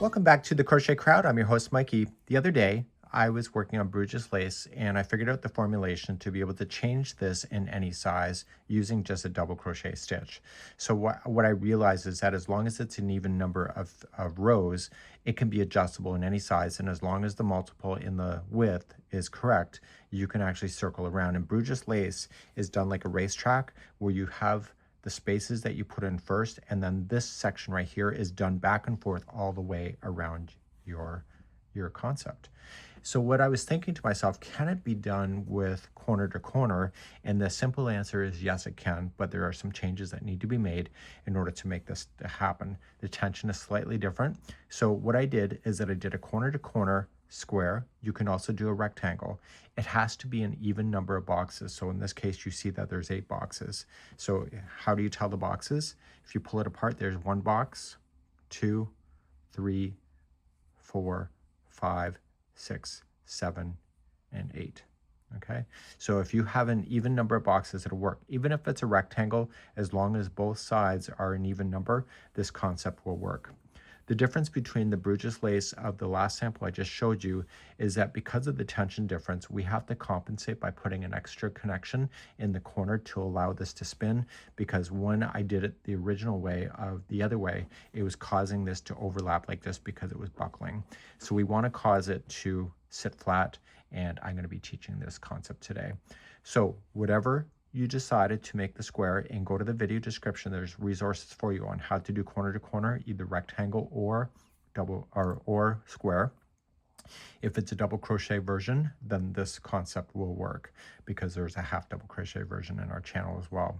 Welcome back to the Crochet Crowd. I'm your host, Mikey. The other day, I was working on Bruges Lace and I figured out the formulation to be able to change this in any size using just a double crochet stitch. So what I realized is that as long as it's an even number of rows, it can be adjustable in any size. And as long as the multiple in the width is correct, you can actually circle around. And Bruges Lace is done like a racetrack where you have the spaces that you put in first, and then this section right here is done back and forth all the way around your concept. So what I was thinking to myself, can it be done with corner to corner? And the simple answer is yes, it can, but there are some changes that need to be made in order to make this happen. The tension is slightly different. So what I did is that I did a corner to corner square. You can also do a rectangle. It has to be an even number of boxes. So in this case, you see that there's 8 boxes. So how do you tell the boxes? If you pull it apart, there's 1 box, 2, 3, 4, 5, 6, 7, and 8. Okay, so if you have an even number of boxes, it'll work. Even if it's a rectangle, as long as both sides are an even number, this concept will work. The difference between the Bruges Lace of the last sample I just showed you is that because of the tension difference, we have to compensate by putting an extra connection in the corner to allow this to spin, because when I did it the original way of the other way, it was causing this to overlap like this because it was buckling. So we want to cause it to sit flat, and I'm going to be teaching this concept today. So whatever you decided to make the square, and go to the video description, there's resources for you on how to do corner to corner, either rectangle or double or square. If it's a double crochet version, then this concept will work because there's a half double crochet version in our channel as well.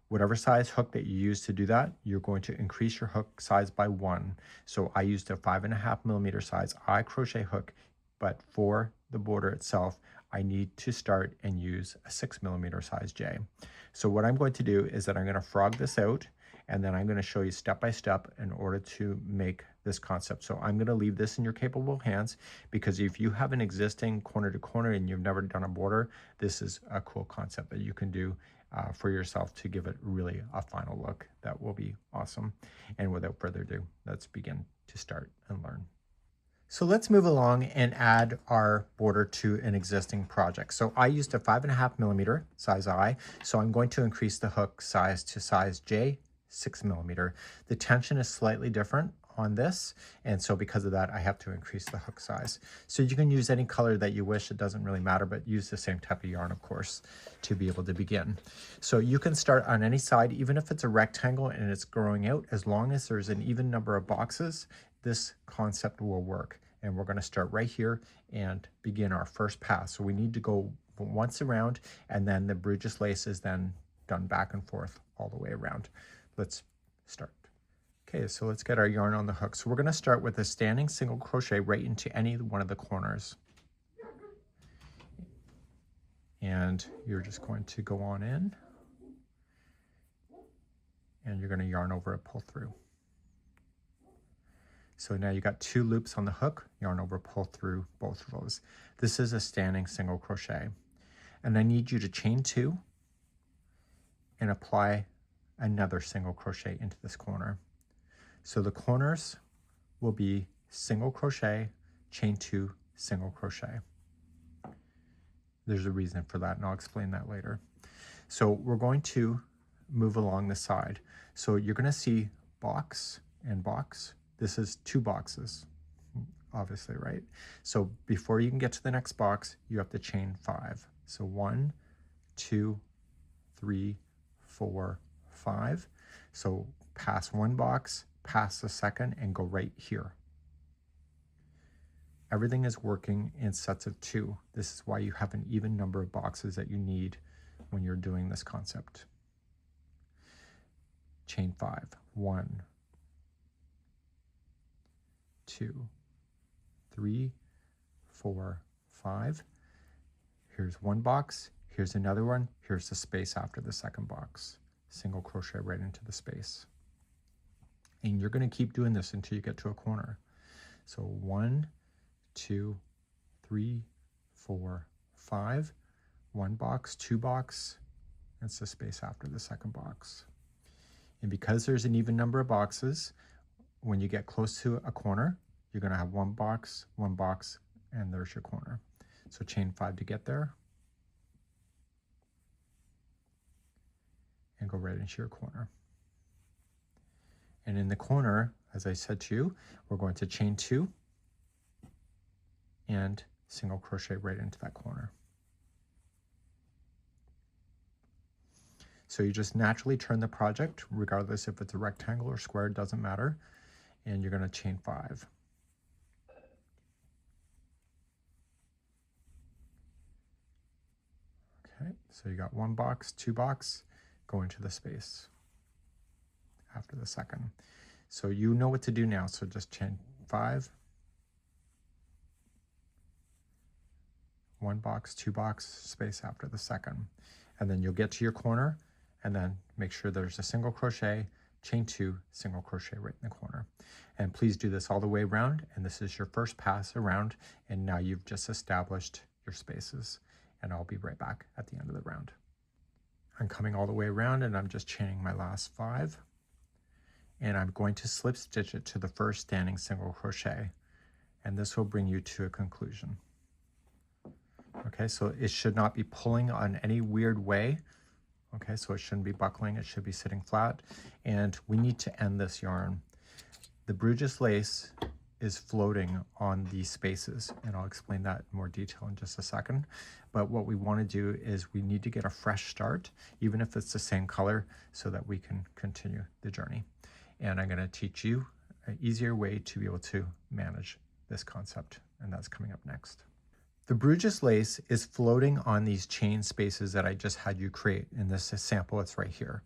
Whatever size hook that you use to do that, you're going to increase your hook size by 1. So I used a 5.5mm size I crochet hook, but for the border itself, I need to start and use a 6mm size J. So what I'm going to do is that I'm going to frog this out, and then I'm going to show you step by step in order to make this concept. So I'm going to leave this in your capable hands, because if you have an existing corner to corner and you've never done a border, this is a cool concept that you can do for yourself to give it really a final look. That will be awesome. And without further ado, let's begin to start and learn. So let's move along and add our border to an existing project. So I used a 5.5mm size I, so I'm going to increase the hook size to size J, 6mm. The tension is slightly different on this, and so because of that, I have to increase the hook size. So you can use any color that you wish, it doesn't really matter, but use the same type of yarn, of course, to be able to begin. So you can start on any side, even if it's a rectangle and it's growing out, as long as there's an even number of boxes, this concept will work. And we're going to start right here and begin our first pass. So we need to go once around, and then the Bruges Lace is then done back and forth all the way around. Let's start. Okay, so let's get our yarn on the hook. So we're going to start with a standing single crochet right into any one of the corners. And you're just going to go on in, and you're going to yarn over a pull through. So now you got 2 loops on the hook, yarn over, pull through both of those. This is a standing single crochet. And I need you to chain 2 and apply another single crochet into this corner. So the corners will be single crochet, chain 2, single crochet. There's a reason for that, and I'll explain that later. So we're going to move along the side. So you're going to see box and box. This is 2 boxes, obviously, right? So before you can get to the next box, you have to chain 5. So 1, 2, 3, 4, 5. So pass 1 box, pass the second, and go right here. Everything is working in sets of 2. This is why you have an even number of boxes that you need when you're doing this concept. Chain 5, 1, 2, 3, 4, 5. Here's 1 box, here's another one, here's the space after the second box. Single crochet right into the space. And you're going to keep doing this until you get to a corner. So 1, 2, 3, 4, 5. 1 box, 2 box, that's the space after the second box. And because there's an even number of boxes, when you get close to a corner, you're going to have one box, and there's your corner. So chain 5 to get there, and go right into your corner. And in the corner, as I said to you, we're going to chain 2 and single crochet right into that corner. So you just naturally turn the project, regardless if it's a rectangle or square, it doesn't matter. And you're going to chain 5. Okay, so you got one box, two box, go into the space after the second. So you know what to do now, so just chain 5, one box, two box, space after the second. And then you'll get to your corner, and then make sure there's a single crochet, chain 2, single crochet right in the corner. And please do this all the way around, and this is your first pass around, and now you've just established your spaces. And I'll be right back at the end of the round. I'm coming all the way around, and I'm just chaining my last 5, and I'm going to slip stitch it to the first standing single crochet, and this will bring you to a conclusion. Okay, so it should not be pulling on any weird way. Okay, so it shouldn't be buckling, it should be sitting flat, and we need to end this yarn. The Bruges lace is floating on these spaces, and I'll explain that in more detail in just a second. But what we want to do is we need to get a fresh start, even if it's the same color, so that we can continue the journey. And I'm going to teach you an easier way to be able to manage this concept, and that's coming up next. The Bruges lace is floating on these chain spaces that I just had you create. In this sample, it's right here.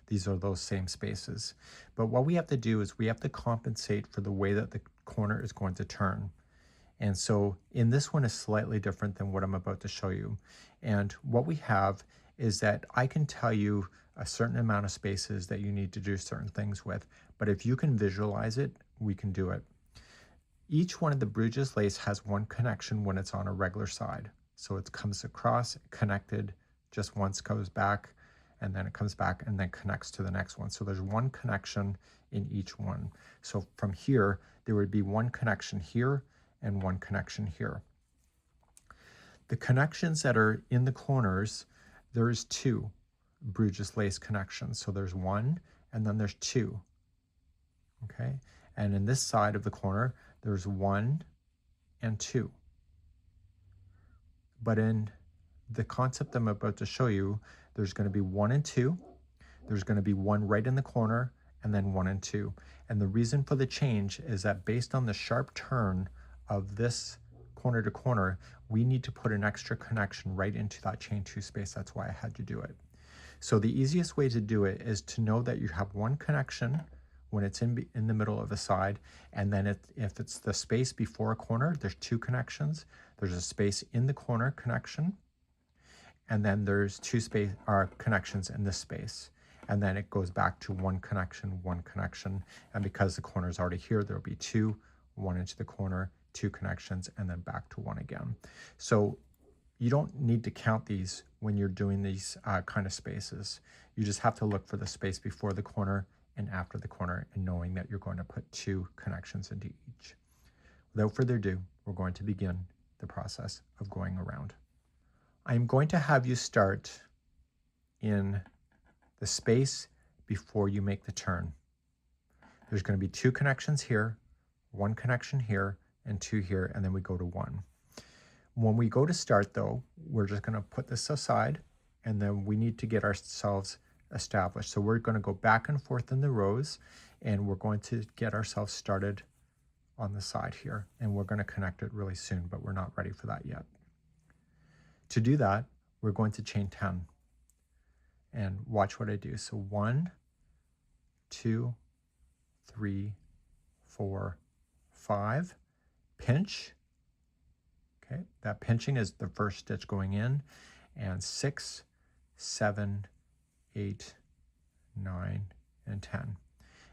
These are those same spaces. But what we have to do is we have to compensate for the way that the corner is going to turn. And so in this one is slightly different than what I'm about to show you. And what we have is that I can tell you a certain amount of spaces that you need to do certain things with, but if you can visualize it, we can do it. Each one of the Bruges lace has one connection when it's on a regular side. So it comes across, connected, just once goes back, and then it comes back and then connects to the next one. So there's one connection in each one. So from here, there would be one connection here and one connection here. The connections that are in the corners, there's 2 Bruges lace connections. So there's 1 and then there's 2. Okay, and in this side of the corner, there's 1 and 2. But in the concept I'm about to show you, there's going to be 1 and 2. There's going to be 1 right in the corner, and then 1 and 2. And the reason for the change is that based on the sharp turn of this corner to corner, we need to put an extra connection right into that chain 2 space. That's why I had you do it. So the easiest way to do it is to know that you have one connection when it's in the middle of a side, and then if it's the space before a corner, there's 2 connections. There's a space in the corner connection, and then there's 2 connections in this space. And then it goes back to one connection, and because the corner is already here, there'll be 2, 1 into the corner, 2 connections, and then back to 1 again. So you don't need to count these when you're doing these kind of spaces. You just have to look for the space before the corner and after the corner, and knowing that you're going to put 2 connections into each. Without further ado, we're going to begin the process of going around. I'm going to have you start in the space before you make the turn. There's going to be 2 connections here, 1 connection here, and 2 here, and then we go to 1. When we go to start though, we're just going to put this aside, and then we need to get ourselves established. So we're going to go back and forth in the rows, and we're going to get ourselves started on the side here, and we're going to connect it really soon, but we're not ready for that yet. To do that, we're going to chain 10, and watch what I do. So 1, 2, 3, 4, 5, pinch. Okay, that pinching is the first stitch going in, and 6, 7, 8, 9, and 10.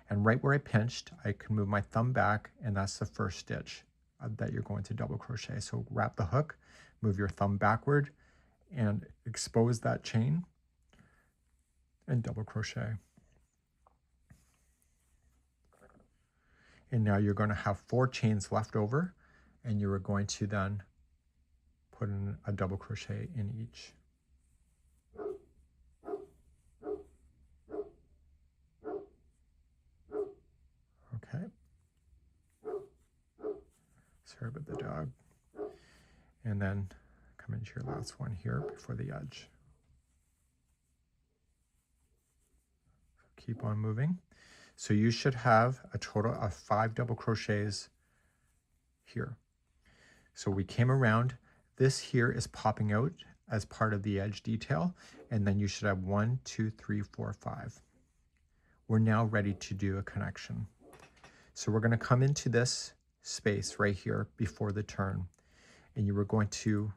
And right where I pinched, I can move my thumb back, and that's the first stitch that you're going to double crochet. So wrap the hook, move your thumb backward, and expose that chain, and double crochet. And now you're going to have 4 chains left over, and you are going to then put in a double crochet in each. Okay. Sorry about the dog. And then come into your last one here before the edge. Keep on moving. So you should have a total of 5 double crochets here. So we came around. This here is popping out as part of the edge detail, and then you should have 1, 2, 3, 4, 5. We're now ready to do a connection. So we're going to come into this space right here before the turn, and you are going to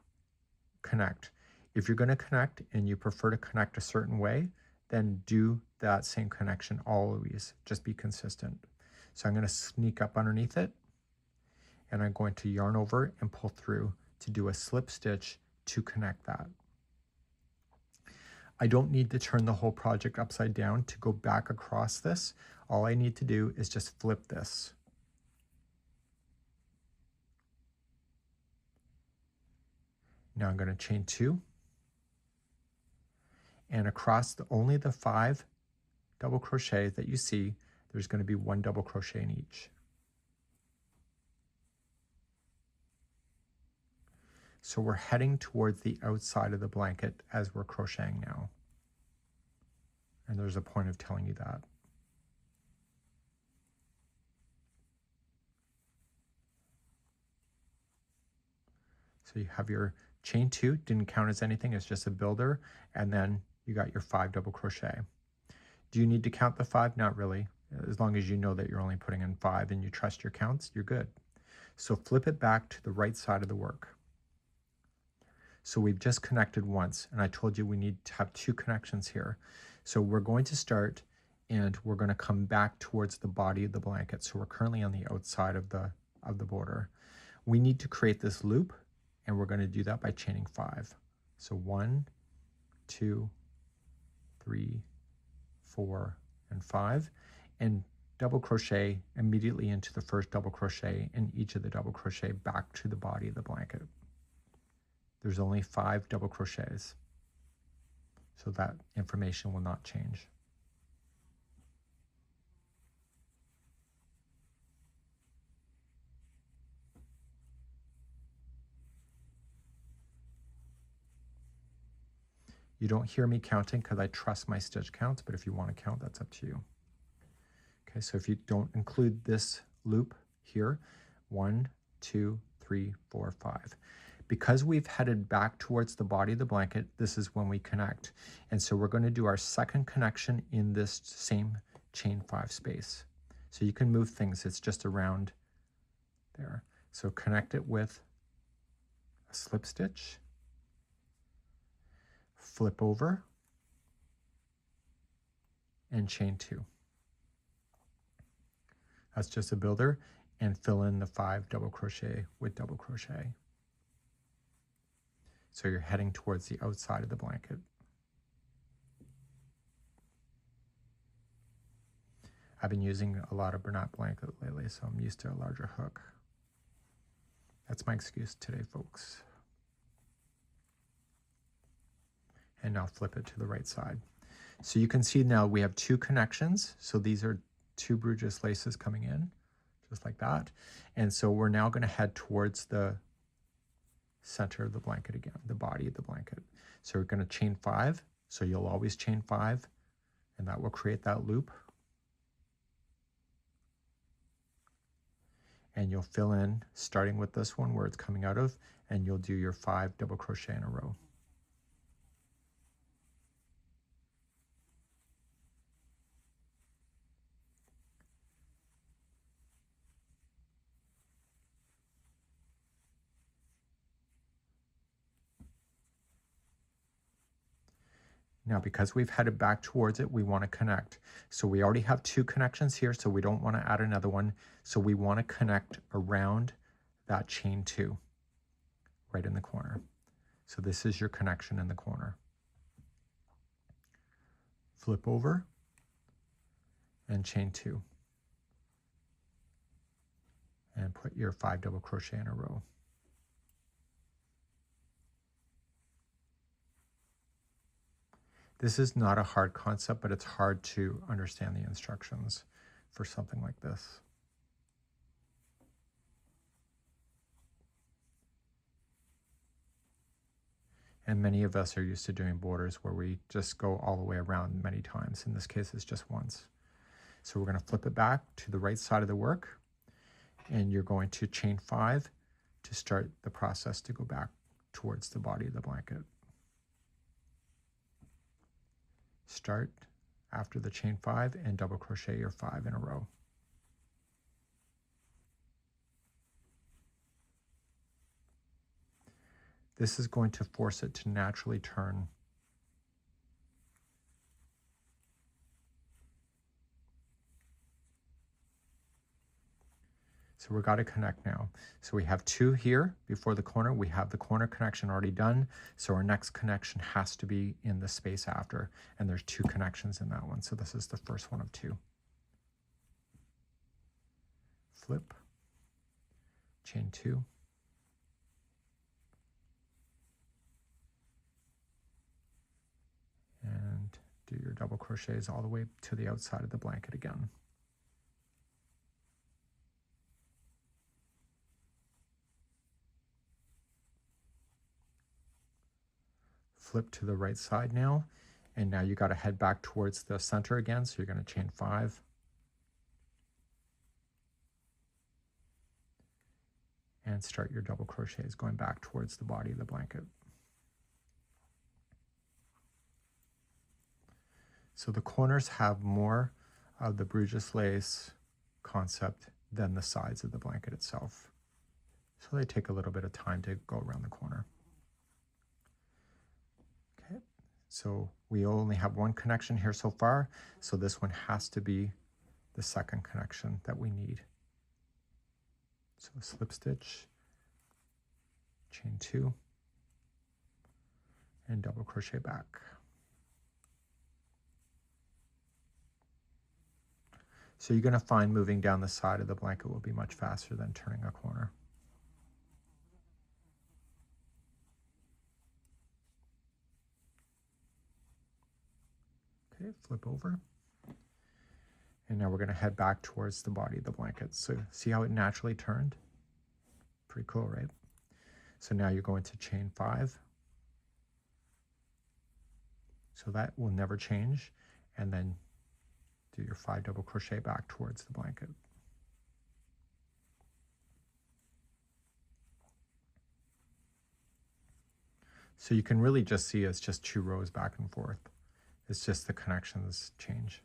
connect. If you're going to connect and you prefer to connect a certain way, then do that same connection always. Just be consistent. So I'm going to sneak up underneath it, and I'm going to yarn over and pull through to do a slip stitch to connect that. I don't need to turn the whole project upside down to go back across this. All I need to do is just flip this. Now I'm going to chain 2, and across only the 5 double crochets that you see, there's going to be 1 double crochet in each. So we're heading towards the outside of the blanket as we're crocheting now. And there's a point of telling you that. So you have your chain 2, didn't count as anything, it's just a builder, and then you got your 5 double crochet. Do you need to count the 5? Not really. As long as you know that you're only putting in 5 and you trust your counts, you're good. So flip it back to the right side of the work. So we've just connected once, and I told you we need to have 2 connections here. So we're going to start, and we're going to come back towards the body of the blanket. So we're currently on the outside of the border. We need to create this loop, and we're going to do that by chaining 5. So 1, 2, 3, 4, and 5, and double crochet immediately into the first double crochet in each of the double crochet back to the body of the blanket. There's only 5 double crochets, so that information will not change. You don't hear me counting because I trust my stitch counts, but if you want to count, that's up to you. Okay, so if you don't include this loop here, 1, 2, 3, 4, 5. Because we've headed back towards the body of the blanket, this is when we connect. And so we're going to do our second connection in this same chain 5 space. So you can move things, it's just around there. So connect it with a slip stitch, flip over, and chain 2. That's just a builder, and fill in the 5 double crochet with double crochet. So you're heading towards the outside of the blanket. I've been using a lot of Bernat blanket lately, so I'm used to a larger hook. That's my excuse today, folks. And now flip it to the right side. So you can see now we have 2 connections. So these are 2 Bruges laces coming in, just like that. And so we're now going to head towards the center of the blanket again, the body of the blanket. So we're going to chain 5. So you'll always chain 5, and that will create that loop. And you'll fill in, starting with this one where it's coming out of, and you'll do your 5 double crochet in a row. Now, because we've headed back towards it, we want to connect. So we already have 2 connections here, so we don't want to add another one. So we want to connect around that chain 2, right in the corner. So this is your connection in the corner. Flip over and chain 2. and put your 5 double crochet in a row. This is not a hard concept, but it's hard to understand the instructions for something like this. And many of us are used to doing borders where we just go all the way around many times. In this case, it's just once. So we're going to flip it back to the right side of the work, and you're going to chain 5 to start the process to go back towards the body of the blanket. Start after the chain 5 and double crochet your 5 in a row. This is going to force it to naturally turn. So we've got to connect now. So we have 2 here before the corner. We have the corner connection already done. So our next connection has to be in the space after. And there's 2 connections in that one. So this is the first one of 2. Flip, chain 2. And do your double crochets all the way to the outside of the blanket again. Flip to the right side now, and now you got to head back towards the center again, so you're going to chain 5. And start your double crochets going back towards the body of the blanket. So the corners have more of the Bruges lace concept than the sides of the blanket itself. So they take a little bit of time to go around the corner. Okay, so we only have 1 connection here so far, so this one has to be the second connection that we need. So slip stitch, chain 2, and double crochet back. So you're going to find moving down the side of the blanket will be much faster than turning a corner. Okay, flip over. And now we're going to head back towards the body of the blanket. So see how it naturally turned? Pretty cool, right? So now you're going to chain 5. So that will never change. And then do your 5 double crochet back towards the blanket. So you can really just see it's just 2 rows back and forth. It's just the connections change.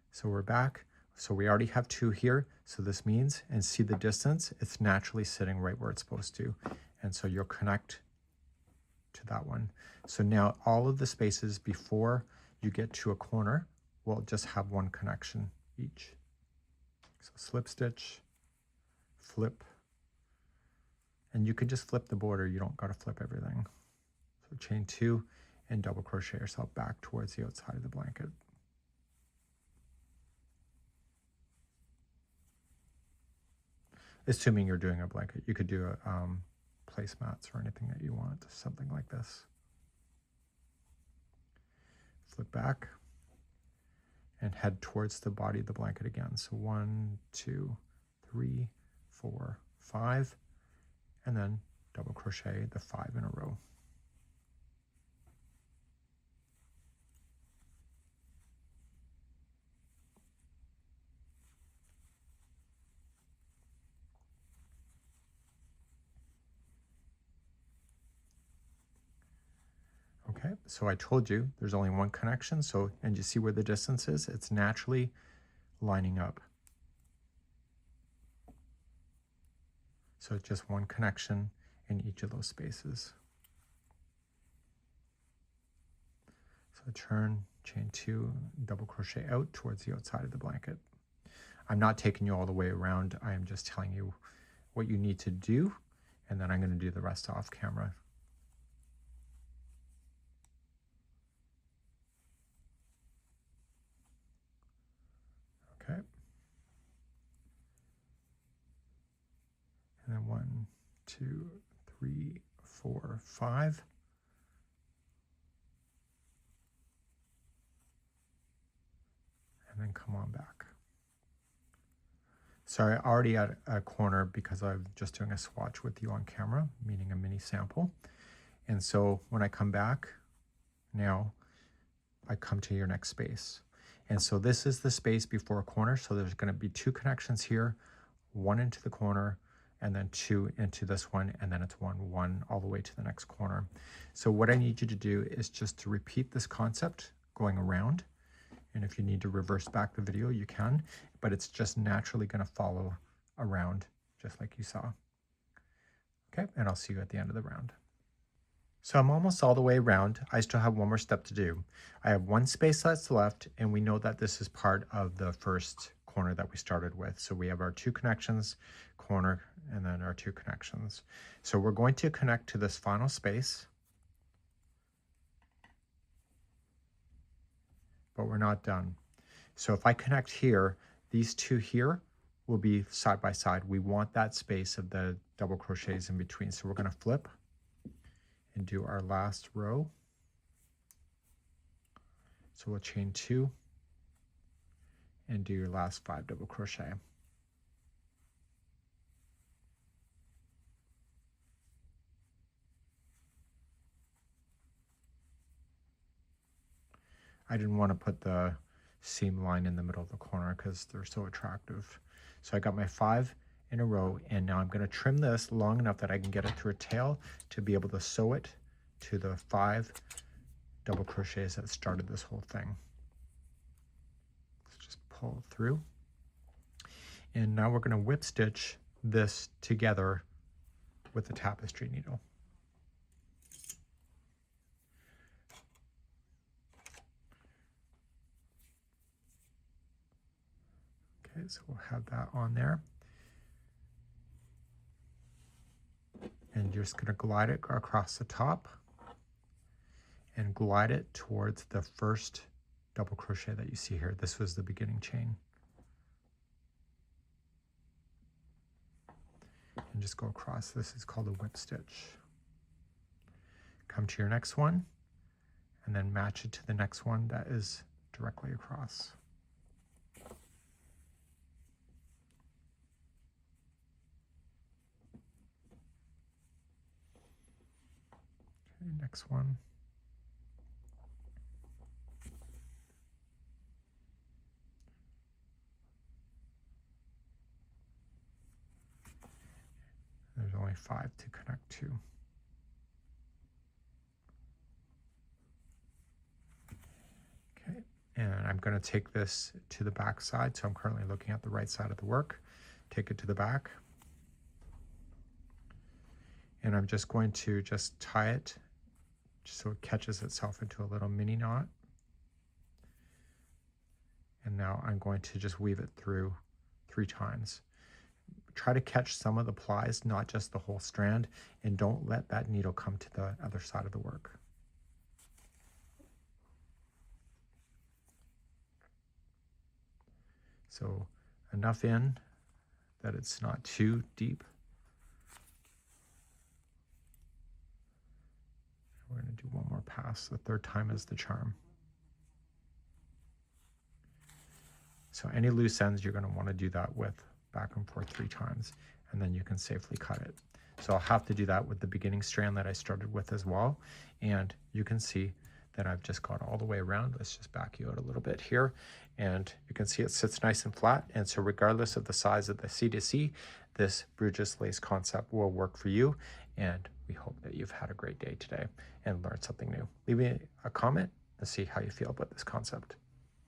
So we're back. So we already have 2 here. So this means, and see the distance, it's naturally sitting right where it's supposed to. And so you'll connect to that one. So now all of the spaces before you get to a corner will just have 1 connection each. So slip stitch, flip, and you can just flip the border. You don't got to flip everything. So chain 2 and double crochet yourself back towards the outside of the blanket. Assuming you're doing a blanket, you could do a placemats or anything that you want, something like this. Flip back and head towards the body of the blanket again. So 1, 2, 3, 4, 5, and then double crochet the 5 in a row. Okay, so I told you there's only 1 connection. So, and you see where the distance is? It's naturally lining up. So it's just 1 connection in each of those spaces. So turn, chain 2, double crochet out towards the outside of the blanket. I'm not taking you all the way around. I am just telling you what you need to do, and then I'm going to do the rest off camera. Okay. then 1, 2, 3, 4, 5. And then come on back. So I already at a corner because I'm just doing a swatch with you on camera, meaning a mini sample. And so when I come back, now I come to your next space. And so this is the space before a corner. So there's going to be 2 connections here, 1 into the corner, and then 2 into this one, and then it's 1, 1 all the way to the next corner. So what I need you to do is just to repeat this concept going around. And if you need to reverse back the video, you can, but it's just naturally going to follow around just like you saw. Okay, and I'll see you at the end of the round. So I'm almost all the way around. I still have one more step to do. I have 1 space that's left, and we know that this is part of the first corner that we started with. So we have our 2 connections, corner, and then our 2 connections. So we're going to connect to this final space, but we're not done. So if I connect here, these 2 here will be side by side. We want that space of the double crochets in between. So we're going to flip and do our last row. So we'll chain 2 and do your last 5 double crochet. I didn't want to put the seam line in the middle of the corner because they're so attractive. So I got my 5 in a row, and now I'm going to trim this long enough that I can get it through a tail to be able to sew it to the 5 double crochets that started this whole thing. Let's just pull through. And now we're going to whip stitch this together with the tapestry needle. Okay, so we'll have that on there. And you're just going to glide it across the top and glide it towards the first double crochet that you see here. This was the beginning chain. And just go across. This is called a whip stitch. Come to your next one and then match it to the next one that is directly across. Okay, next one. There's only 5 to connect to. Okay, and I'm going to take this to the back side. So I'm currently looking at the right side of the work. Take it to the back. And I'm just going to just tie it just so it catches itself into a little mini knot. And now I'm going to just weave it through 3 times. Try to catch some of the plies, not just the whole strand, and don't let that needle come to the other side of the work. So enough in that it's not too deep. We're going to do one more pass. The 3rd time is the charm. So any loose ends, you're going to want to do that with back and forth 3 times, and then you can safely cut it. So I'll have to do that with the beginning strand that I started with as well. And you can see that I've just gone all the way around. Let's just back you out a little bit here. And you can see it sits nice and flat. And so regardless of the size of the C2C, this Bruges Lace concept will work for you. And we hope that you've had a great day today and learned something new. Leave me a comment and see how you feel about this concept.